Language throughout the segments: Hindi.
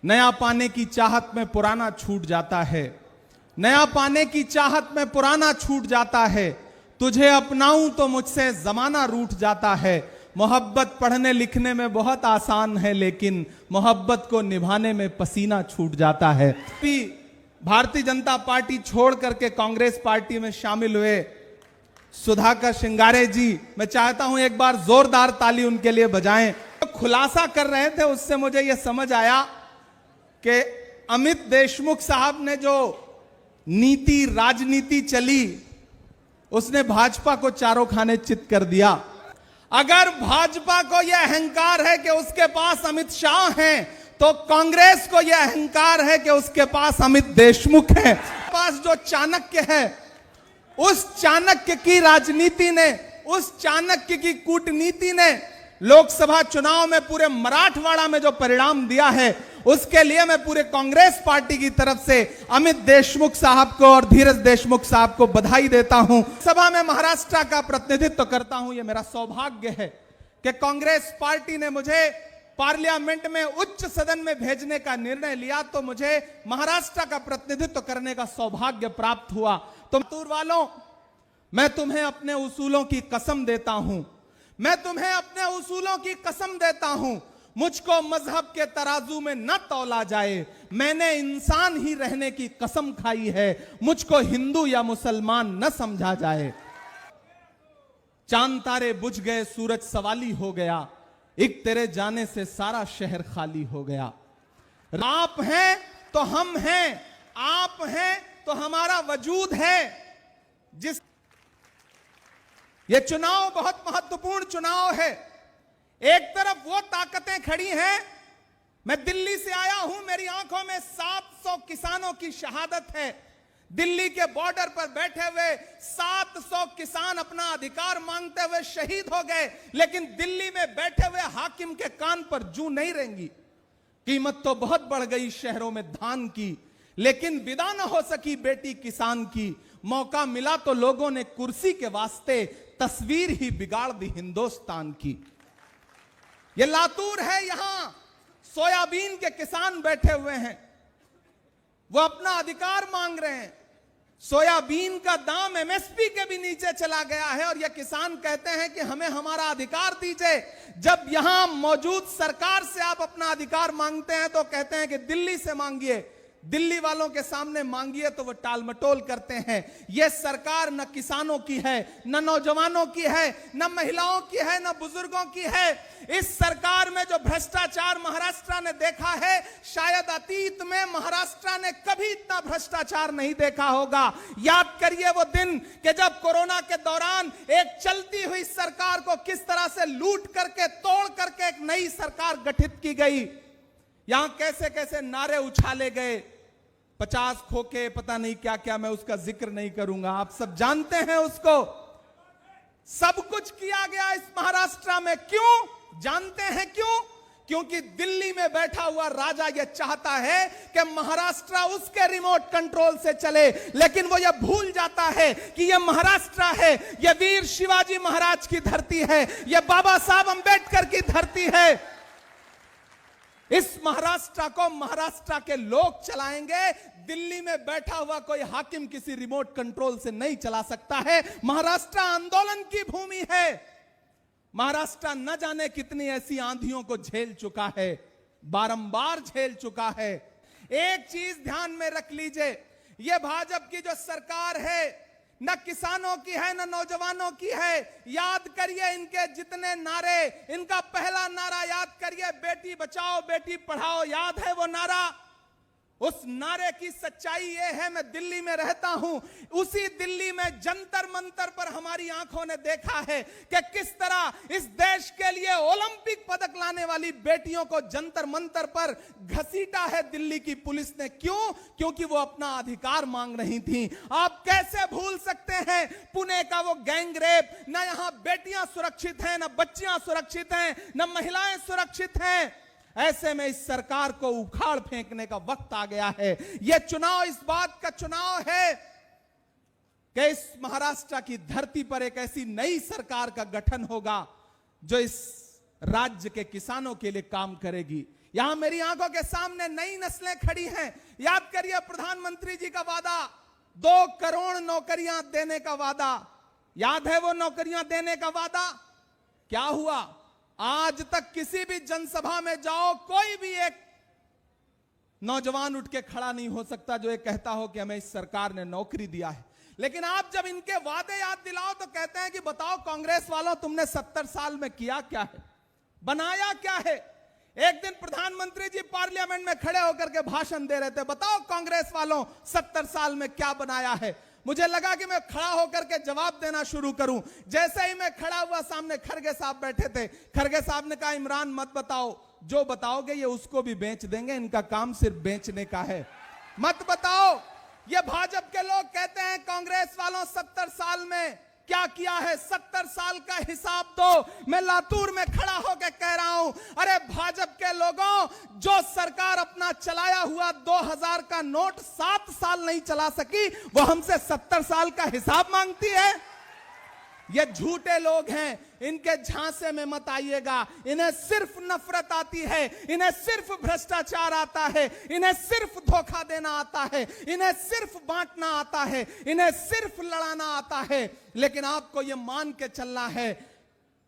नया पाने की चाहत में पुराना छूट जाता है, नया पाने की चाहत में पुराना छूट जाता है। तुझे अपनाऊं तो मुझसे जमाना रूठ जाता है। मोहब्बत पढ़ने लिखने में बहुत आसान है, लेकिन मोहब्बत को निभाने में पसीना छूट जाता है। भारतीय जनता पार्टी छोड़ करके कांग्रेस पार्टी में शामिल हुए सुधाकर श्रृंगारे जी, मैं चाहता हूं एक बार जोरदार ताली उनके लिए बजाएं। तो खुलासा कर रहे थे, उससे मुझे यह समझ आया कि अमित देशमुख साहब ने जो नीति राजनीति चली, उसने भाजपा को चारों खाने चित कर दिया। अगर भाजपा को यह अहंकार है कि उसके पास अमित शाह हैं, तो कांग्रेस को यह अहंकार है कि उसके पास अमित देशमुख हैं। पास जो चाणक्य है, उस चाणक्य की राजनीति ने, उस चाणक्य की कूटनीति ने लोकसभा चुनाव में पूरे मराठवाड़ा में जो परिणाम दिया है, उसके लिए मैं पूरे कांग्रेस पार्टी की तरफ से अमित देशमुख साहब को और धीरज देशमुख साहब को बधाई देता हूं। सभा में महाराष्ट्र का प्रतिनिधित्व करता हूं। यह मेरा सौभाग्य है कि कांग्रेस पार्टी ने मुझे पार्लियामेंट में उच्च सदन में भेजने का निर्णय लिया, तो मुझे महाराष्ट्र का प्रतिनिधित्व करने का सौभाग्य प्राप्त हुआ। तो लातूर वालों, मैं तुम्हें अपने उसूलों की कसम देता हूं, मैं तुम्हें अपने उसूलों की कसम देता हूं। मुझको मजहब के तराजू में न तौला जाए, मैंने इंसान ही रहने की कसम खाई है। मुझको हिंदू या मुसलमान न समझा जाए। चांद तारे बुझ गए, सूरज सवाली हो गया, एक तेरे जाने से सारा शहर खाली हो गया। आप हैं तो हम हैं, आप हैं तो हमारा वजूद है। जिस ये चुनाव बहुत महत्वपूर्ण चुनाव है। एक तरफ वो ताकतें खड़ी हैं, मैं दिल्ली से आया हूं, मेरी आंखों में 700 किसानों की शहादत है। दिल्ली के बॉर्डर पर बैठे हुए 700 किसान अपना अधिकार मांगते हुए शहीद हो गए, लेकिन दिल्ली में बैठे हुए हाकिम के कान पर जूं नहीं रेंगी। कीमत तो बहुत बढ़ गई शहरों में धान की, लेकिन विदा न हो सकी बेटी किसान की। मौका मिला तो लोगों ने कुर्सी के वास्ते तस्वीर ही बिगाड़ दी हिंदुस्तान की। ये लातूर है, यहां सोयाबीन के किसान बैठे हुए हैं, वो अपना अधिकार मांग रहे हैं। सोयाबीन का दाम एमएसपी के भी नीचे चला गया है और ये किसान कहते हैं कि हमें हमारा अधिकार दीजिए। जब यहां मौजूद सरकार से आप अपना अधिकार मांगते हैं तो कहते हैं कि दिल्ली से मांगिए, दिल्ली वालों के सामने मांगिए तो वो टाल मटोल करते हैं। यह सरकार न किसानों की है, न नौजवानों की है, न महिलाओं की है, न बुजुर्गों की है। इस सरकार में जो भ्रष्टाचार महाराष्ट्र ने देखा है, शायद अतीत में महाराष्ट्र ने कभी इतना भ्रष्टाचार नहीं देखा होगा। याद करिए वो दिन कि जब कोरोना के दौरान एक चलती हुई सरकार को किस तरह से लूट करके, तोड़ करके एक नई सरकार गठित की गई। यहां कैसे कैसे नारे उछाले गए, 50 खोखे, पता नहीं क्या क्या, मैं उसका जिक्र नहीं करूंगा, आप सब जानते हैं उसको। सब कुछ किया गया इस महाराष्ट्र में। क्यों? जानते हैं क्यों? क्योंकि दिल्ली में बैठा हुआ राजा यह चाहता है कि महाराष्ट्र उसके रिमोट कंट्रोल से चले, लेकिन वो यह भूल जाता है कि यह महाराष्ट्र है, यह वीर शिवाजी महाराज की धरती है, यह बाबा साहब अंबेडकर की धरती है। इस महाराष्ट्र को महाराष्ट्र के लोग चलाएंगे। दिल्ली में बैठा हुआ कोई हाकिम किसी रिमोट कंट्रोल से नहीं चला सकता है। महाराष्ट्र आंदोलन की भूमि है। महाराष्ट्र न जाने कितनी ऐसी आंधियों को झेल चुका है, बारंबार झेल चुका है। एक चीज ध्यान में रख लीजिए, यह भाजपा की जो सरकार है, न किसानों की है, न नौजवानों की है। याद करिए इनके जितने नारे, इनका पहला नारा याद करिए, बेटी बचाओ बेटी पढ़ाओ। याद है वो नारा? उस नारे की सच्चाई ये है, मैं दिल्ली में रहता हूं, उसी दिल्ली में जंतर मंतर पर हमारी आंखों ने देखा है कि किस तरह इस देश के लिए ओलंपिक पदक लाने वाली बेटियों को जंतर मंतर पर घसीटा है दिल्ली की पुलिस ने। क्यों? क्योंकि वो अपना अधिकार मांग रही थी। आप कैसे भूल सकते हैं पुणे का वो गैंग रेप? ना यहां बेटियां सुरक्षित हैं, ना बच्चियां सुरक्षित हैं, ना महिलाएं सुरक्षित हैं। ऐसे में इस सरकार को उखाड़ फेंकने का वक्त आ गया है। यह चुनाव इस बात का चुनाव है कि इस महाराष्ट्र की धरती पर एक ऐसी नई सरकार का गठन होगा जो इस राज्य के किसानों के लिए काम करेगी। यहां मेरी आंखों के सामने नई नस्लें खड़ी हैं। याद करिए प्रधानमंत्री जी का वादा, 2 करोड़ नौकरियां देने का वादा। याद है वो नौकरियां देने का वादा? क्या हुआ? आज तक किसी भी जनसभा में जाओ, कोई भी एक नौजवान उठ के खड़ा नहीं हो सकता जो ये कहता हो कि हमें इस सरकार ने नौकरी दिया है। लेकिन आप जब इनके वादे याद दिलाओ तो कहते हैं कि बताओ कांग्रेस वालों, तुमने 70 साल में किया क्या है, बनाया क्या है। एक दिन प्रधानमंत्री जी पार्लियामेंट में खड़े होकर के भाषण दे रहे थे, बताओ कांग्रेस वालों 70 साल में क्या बनाया है। मुझे लगा कि मैं खड़ा होकर के जवाब देना शुरू करूं। जैसे ही मैं खड़ा हुआ, सामने खरगे साहब बैठे थे। खरगे साहब ने कहा, इमरान मत बताओ, जो बताओगे ये उसको भी बेच देंगे, इनका काम सिर्फ बेचने का है, मत बताओ। ये भाजपा के लोग कहते हैं कांग्रेस वालों 70 साल में क्या किया है, 70 साल का हिसाब दो। मैं लातूर में खड़ा होकर कह रहा हूं, अरे भाजपा के लोगों, जो सरकार अपना चलाया हुआ 2000 का नोट 7 साल नहीं चला सकी, वो हमसे 70 साल का हिसाब मांगती है। ये झूठे लोग हैं, इनके झांसे में मत आइएगा। इन्हें सिर्फ नफरत आती है, इन्हें सिर्फ भ्रष्टाचार आता है, इन्हें सिर्फ धोखा देना आता है, इन्हें सिर्फ बांटना आता है, इन्हें सिर्फ लड़ाना आता है। लेकिन आपको यह मान के चलना है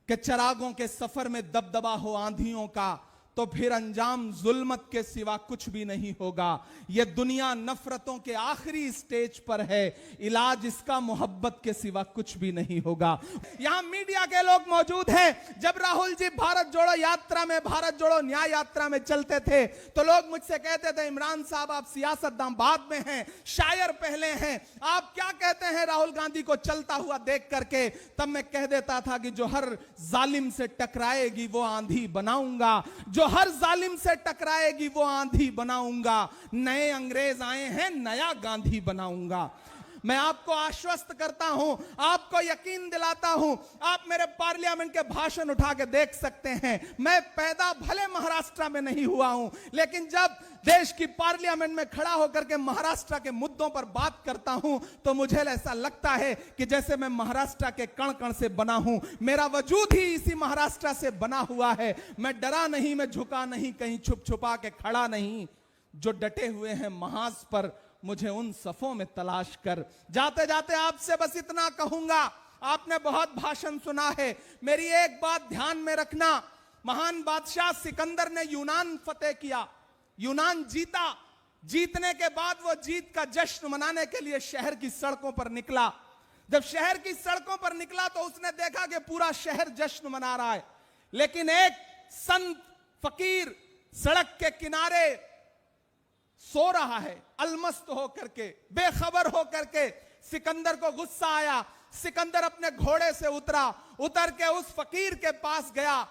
कि चिरागों के सफर में दबदबा हो आंधियों का, तो फिर अंजाम जुल्मत के सिवा कुछ भी नहीं होगा। यह दुनिया नफरतों के आखिरी स्टेज पर है, इलाज इसका मोहब्बत के सिवा कुछ भी नहीं होगा। यहां मीडिया के लोग मौजूद हैं। जब राहुल जी भारत जोड़ो यात्रा में, भारत जोड़ो न्याय यात्रा में चलते थे, तो लोग मुझसे कहते थे, इमरान साहब आप सियासतदान बाद में हैं, शायर पहले हैं, आप क्या कहते हैं राहुल गांधी को चलता हुआ देख करके। तब मैं कह देता था कि जो हर जालिम से टकराएगी वो आंधी बनाऊंगा, जो हर जालिम से टकराएगी वो आंधी बनाऊंगा। नए अंग्रेज आए हैं, नया गांधी बनाऊंगा। मैं आपको आश्वस्त करता हूं, आपको यकीन दिलाता हूं। आप मेरे पार्लियामेंट के भाषण उठा के देख सकते हैं। मैं पैदा भले महाराष्ट्र में नहीं हुआ हूं, लेकिन जब देश की पार्लियामेंट में खड़ा होकर के महाराष्ट्र के मुद्दों पर बात करता हूं, तो मुझे ऐसा लगता है कि जैसे मैं महाराष्ट्र के कण कण से बना हूं, मेरा वजूद ही इसी महाराष्ट्र से बना हुआ है। मैं डरा नहीं, मैं झुका नहीं, कहीं छुप छुपा के खड़ा नहीं। जो डटे हुए हैं महाज पर, मुझे उन सफों में तलाश कर। जाते जाते आपसे बस इतना कहूंगा, आपने बहुत भाषण सुना है, मेरी एक बात ध्यान में रखना। महान बादशाह सिकंदर ने यूनान फतेह किया, यूनान जीता। जीतने के बाद वो जीत का जश्न मनाने के लिए शहर की सड़कों पर निकला। जब शहर की सड़कों पर निकला तो उसने देखा कि पूरा शहर जश्न मना रहा है, लेकिन एक संत फकीर सड़क के किनारे सो रहा है, अलमस्त होकर के, बेखबर होकर के। सिकंदर को गुस्सा आया। सिकंदर अपने घोड़े से उतरा, उतर के उस फकीर के पास गया।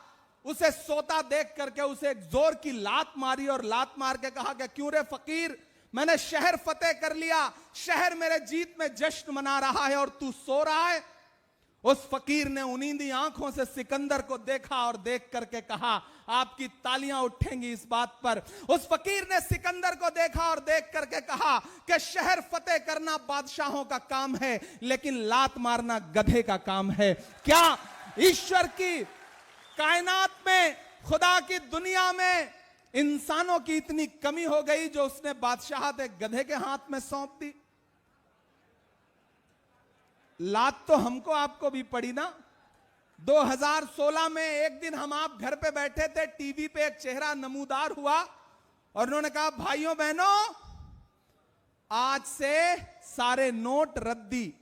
उसे सोता देख करके उसे एक जोर की लात मारी और लात मार के कहा कि क्यों रे फकीर, मैंने शहर फतेह कर लिया, शहर मेरे जीत में जश्न मना रहा है और तू सो रहा है। उस फकीर ने उनींदी आंखों से सिकंदर को देखा और देख करके कहा, आपकी तालियां उठेंगी इस बात पर। उस फकीर ने सिकंदर को देखा और देख करके कहा कि शहर फतेह करना बादशाहों का काम है, लेकिन लात मारना गधे का काम है। क्या ईश्वर की कायनात में, खुदा की दुनिया में इंसानों की इतनी कमी हो गई जो उसने बादशाहत एक गधे के हाथ में सौंप दी? लात तो हमको आपको भी पड़ी ना। 2016 में एक दिन हम आप घर पे बैठे थे, टीवी पे एक चेहरा नमूदार हुआ और उन्होंने कहा, भाइयों बहनों आज से सारे नोट रद्दी।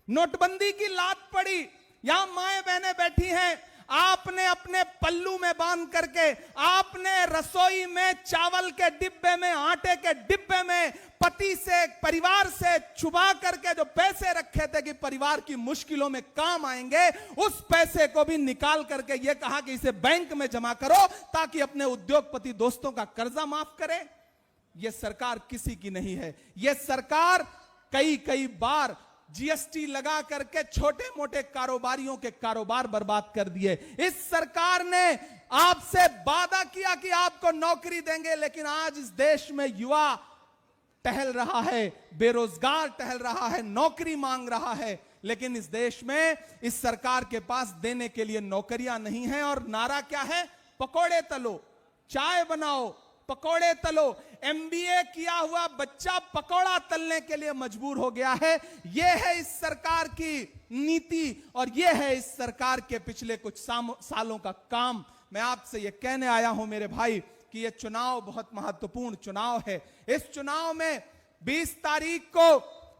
नोटबंदी की लात पड़ी। यहां माएं बहनें बैठी हैं, आपने अपने पल्लू में बांध करके, आपने रसोई में चावल के डिब्बे में, आटे के डिब्बे में पति से, परिवार से छुपा करके जो पैसे रखे थे कि परिवार की मुश्किलों में काम आएंगे, उस पैसे को भी निकाल करके यह कहा कि इसे बैंक में जमा करो ताकि अपने उद्योगपति दोस्तों का कर्जा माफ करे। यह सरकार किसी की नहीं है। यह सरकार कई बार जीएसटी लगा करके छोटे मोटे कारोबारियों के कारोबार बर्बाद कर दिए। इस सरकार ने आपसे वादा किया कि आपको नौकरी देंगे, लेकिन आज इस देश में युवा टहल रहा है, बेरोजगार टहल रहा है, नौकरी मांग रहा है, लेकिन इस देश में इस सरकार के पास देने के लिए नौकरियां नहीं है। और नारा क्या है? पकोड़े तलो, चाय बनाओ, पकौड़े तलो। एमबीए किया हुआ बच्चा पकौड़ा तलने के लिए मजबूर हो गया है। यह है इस सरकार की नीति और यह है इस सरकार के पिछले कुछ सालों का काम। मैं आपसे यह कहने आया हूं मेरे भाई कि यह चुनाव बहुत महत्वपूर्ण चुनाव है। इस चुनाव में 20 तारीख को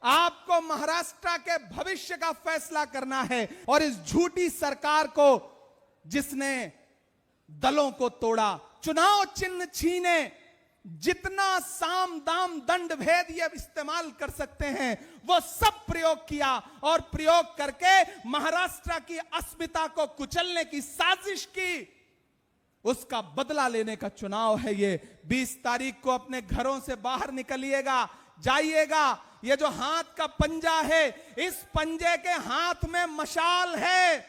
आपको महाराष्ट्र के भविष्य का फैसला करना है और इस झूठी सरकार को, जिसने दलों को तोड़ा, चुनाव चिन्ह छीने, जितना साम दाम दंड भेद ये इस्तेमाल कर सकते हैं वो सब प्रयोग किया और प्रयोग करके महाराष्ट्र की अस्मिता को कुचलने की साजिश की। उसका बदला लेने का चुनाव है ये। 20 तारीख को अपने घरों से बाहर निकलिएगा, जाइएगा। ये जो हाथ का पंजा है, इस पंजे के हाथ में मशाल है।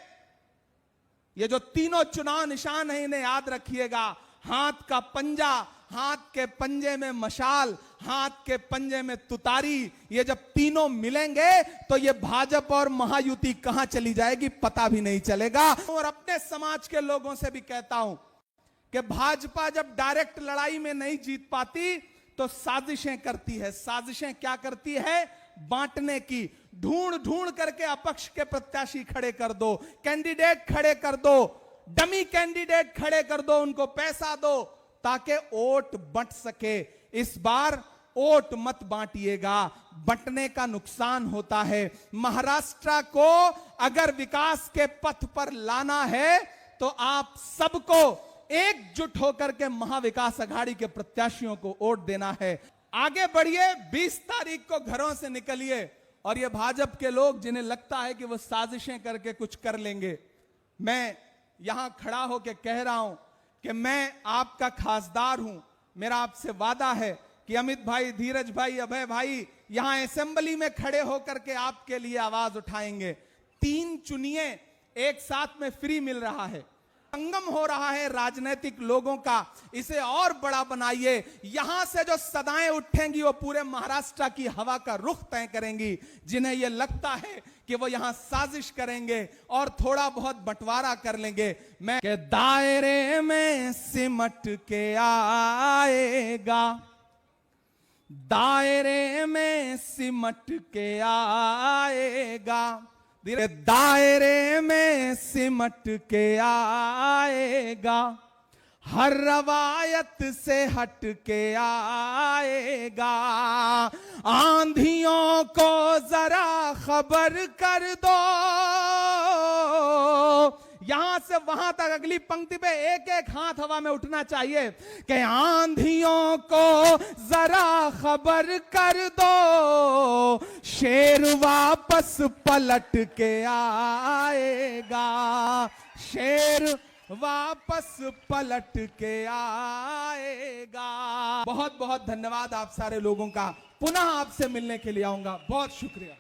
ये जो तीनों चुनाव निशान है इन्हें याद रखिएगा। हाथ का पंजा, हाथ के पंजे में मशाल, हाथ के पंजे में तुतारी। ये जब तीनों मिलेंगे तो ये भाजपा और महायुति कहां चली जाएगी पता भी नहीं चलेगा। और अपने समाज के लोगों से भी कहता हूं कि भाजपा जब डायरेक्ट लड़ाई में नहीं जीत पाती तो साजिशें करती है। साजिशें क्या करती है? बांटने की। ढूंढ ढूंढ करके अपक्ष के प्रत्याशी खड़े कर दो, कैंडिडेट खड़े कर दो, डमी कैंडिडेट खड़े कर दो, उनको पैसा दो ताकि वोट बंट सके। इस बार वोट मत बांटिएगा, बंटने का नुकसान होता है। महाराष्ट्र को अगर विकास के पथ पर लाना है तो आप सबको एकजुट होकर के महाविकास अघाड़ी के प्रत्याशियों को वोट देना है। आगे बढ़िए, 20 तारीख को घरों से निकलिए। और ये भाजपा के लोग जिन्हें लगता है कि वो साजिशें करके कुछ कर लेंगे, मैं यहां खड़ा होकर कह रहा हूं कि मैं आपका खासदार हूं। मेरा आपसे वादा है कि अमित भाई, धीरज भाई, अभय भाई यहां असेंबली में खड़े होकर के आपके लिए आवाज उठाएंगे। 3 चुनिए, एक साथ में फ्री मिल रहा है। संगम हो रहा है राजनीतिक लोगों का, इसे और बड़ा बनाइए। यहां से जो सदाएं उठेंगी वो पूरे महाराष्ट्र की हवा का रुख तय करेंगी। जिन्हें यह लगता है कि वो यहां साजिश करेंगे और थोड़ा बहुत बंटवारा कर लेंगे, मैं के दायरे में सिमट के आएगा, दायरे में सिमट के आएगा, दायरे में सिमट के आएगा, हर रवायत से हट के आएगा। आंधियों को जरा खबर कर दो, यहां से वहां तक अगली पंक्ति पे एक एक हाथ हवा में उठना चाहिए कि आंधियों को जरा खबर कर दो, शेर वापस पलट के आएगा, शेर वापस पलट के आएगा। बहुत बहुत धन्यवाद आप सारे लोगों का। पुनः आपसे मिलने के लिए आऊंगा। बहुत शुक्रिया।